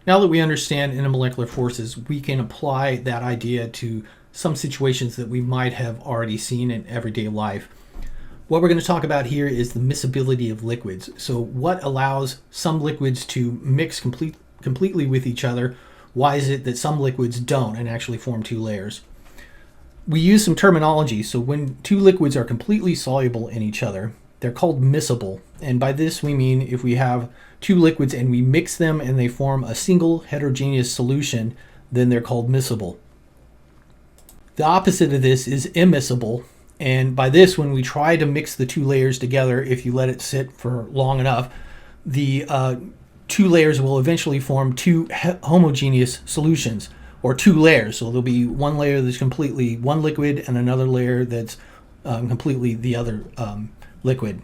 Now that we understand intermolecular forces, we can apply that idea to some situations that we might have already seen in everyday life. What we're going to talk about here is the miscibility of liquids. So what allows some liquids to mix completely with each other? Why is it that some liquids don't and actually form two layers? We use some terminology. So when two liquids are completely soluble in each other, they're called miscible. And by this we mean if we have two liquids and we mix them and they form a single heterogeneous solution, then they're called miscible. The opposite of this is immiscible. And by this, when we try to mix the two layers together, if you let it sit for long enough, the two layers will eventually form two homogeneous solutions, or two layers. So there'll be one layer that's completely one liquid and another layer that's completely the other liquid.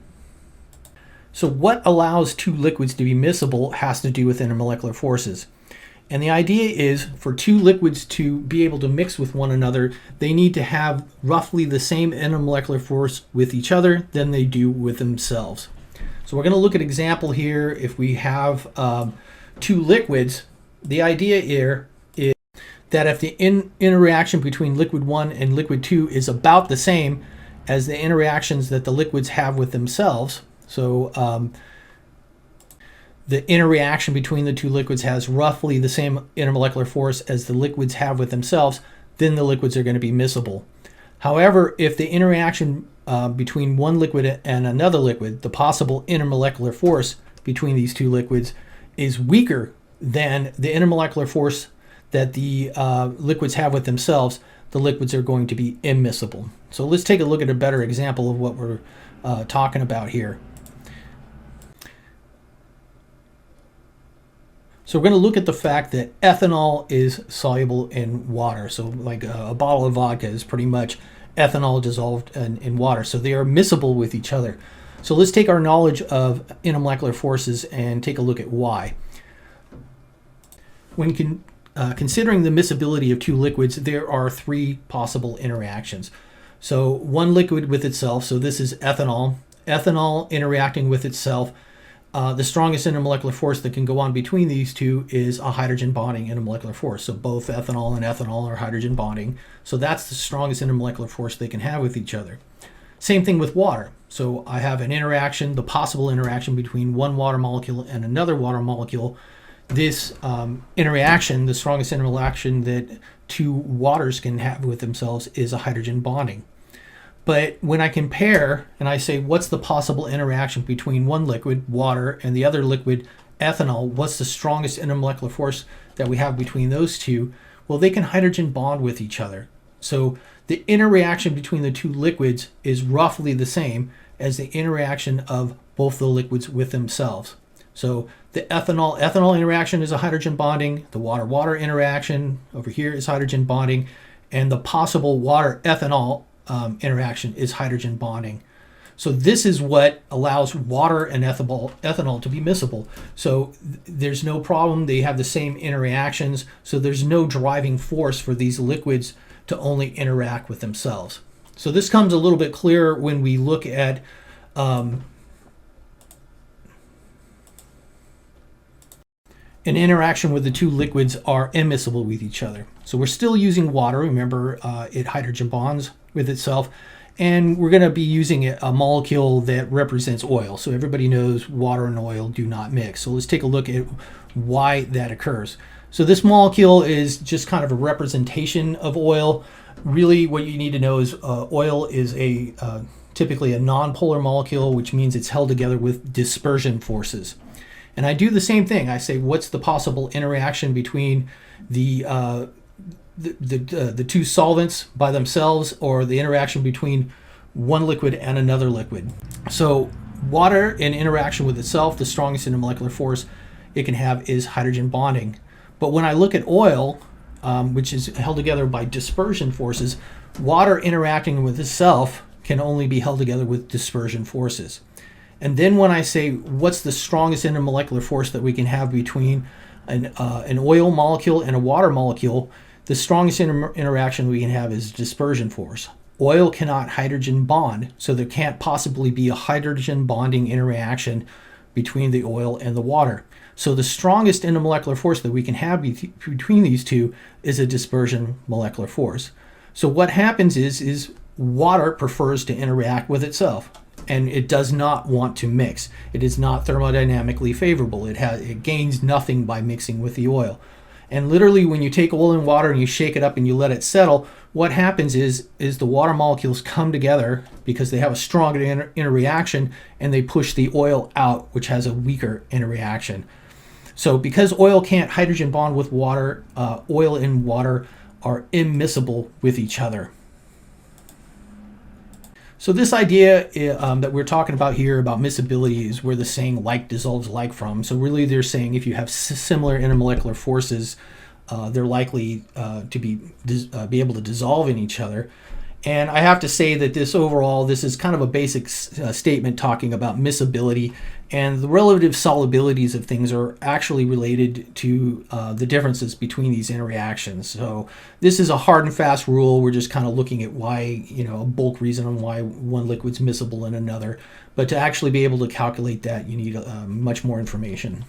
So what allows two liquids to be miscible has to do with intermolecular forces. And the idea is for two liquids to be able to mix with one another, they need to have roughly the same intermolecular force with each other than they do with themselves. So we're going to look at an example here. If we have two liquids, the idea here is that if the interaction between liquid 1 and liquid 2 is about the same as the interactions that the liquids have with themselves, so the interaction between the two liquids has roughly the same intermolecular force as the liquids have with themselves, then the liquids are going to be miscible. However, if the interaction between one liquid and another liquid, the possible intermolecular force between these two liquids is weaker than the intermolecular force that the liquids have with themselves, the liquids are going to be immiscible. So let's take a look at a better example of what we're talking about here. So we're going to look at the fact that ethanol is soluble in water. So like a bottle of vodka is pretty much ethanol dissolved in water. So they are miscible with each other. So let's take our knowledge of intermolecular forces and take a look at why. When considering the miscibility of two liquids, there are three possible interactions. So one liquid with itself, so this is ethanol. Ethanol interacting with itself. The strongest intermolecular force that can go on between these two is a hydrogen bonding intermolecular force. So both ethanol and ethanol are hydrogen bonding. So that's the strongest intermolecular force they can have with each other. Same thing with water. So I have an interaction, the possible interaction between one water molecule and another water molecule. This interaction, the strongest interaction that two waters can have with themselves is a hydrogen bonding. But when I compare and I say, what's the possible interaction between one liquid, water, and the other liquid, ethanol, what's the strongest intermolecular force that we have between those two? Well, they can hydrogen bond with each other. So the interaction between the two liquids is roughly the same as the interaction of both the liquids with themselves. So the ethanol interaction is a hydrogen bonding, the water interaction over here is hydrogen bonding, and the possible water-ethanol interaction is hydrogen bonding. So this is what allows water and ethanol to be miscible. So there's no problem. They have the same interactions. So there's no driving force for these liquids to only interact with themselves. So this comes a little bit clearer when we look at an interaction where the two liquids are immiscible with each other. So we're still using water. Remember, it hydrogen bonds with itself. And we're going to be using a molecule that represents oil. So everybody knows water and oil do not mix. So let's take a look at why that occurs. So this molecule is just kind of a representation of oil. Really what you need to know is oil is typically a nonpolar molecule, which means it's held together with dispersion forces. And I do the same thing. I say, what's the possible interaction between the two solvents by themselves, or the interaction between one liquid and another liquid? So water in interaction with itself, the strongest intermolecular force it can have is hydrogen bonding. But when I look at oil, which is held together by dispersion forces, water interacting with itself can only be held together with dispersion forces. And then when I say, what's the strongest intermolecular force that we can have between an oil molecule and a water molecule, the strongest interaction we can have is dispersion force. Oil cannot hydrogen bond, so there can't possibly be a hydrogen bonding interaction between the oil and the water. So the strongest intermolecular force that we can have between these two is a dispersion molecular force. So what happens is water prefers to interact with itself, and it does not want to mix. It is not thermodynamically favorable. It gains nothing by mixing with the oil. And literally, when you take oil and water and you shake it up and you let it settle, what happens is the water molecules come together because they have a strong interreaction, and they push the oil out, which has a weaker interreaction. So because oil can't hydrogen bond with water, oil and water are immiscible with each other. So this idea that we're talking about here about miscibility is where the saying like dissolves like from. So really they're saying if you have similar intermolecular forces, they're likely to be able to dissolve in each other. And I have to say that this is kind of a basic statement talking about miscibility, and the relative solubilities of things are actually related to the differences between these interactions. So this is a hard and fast rule. We're just kind of looking at why, a bulk reason on why one liquid's miscible in another. But to actually be able to calculate that, you need much more information.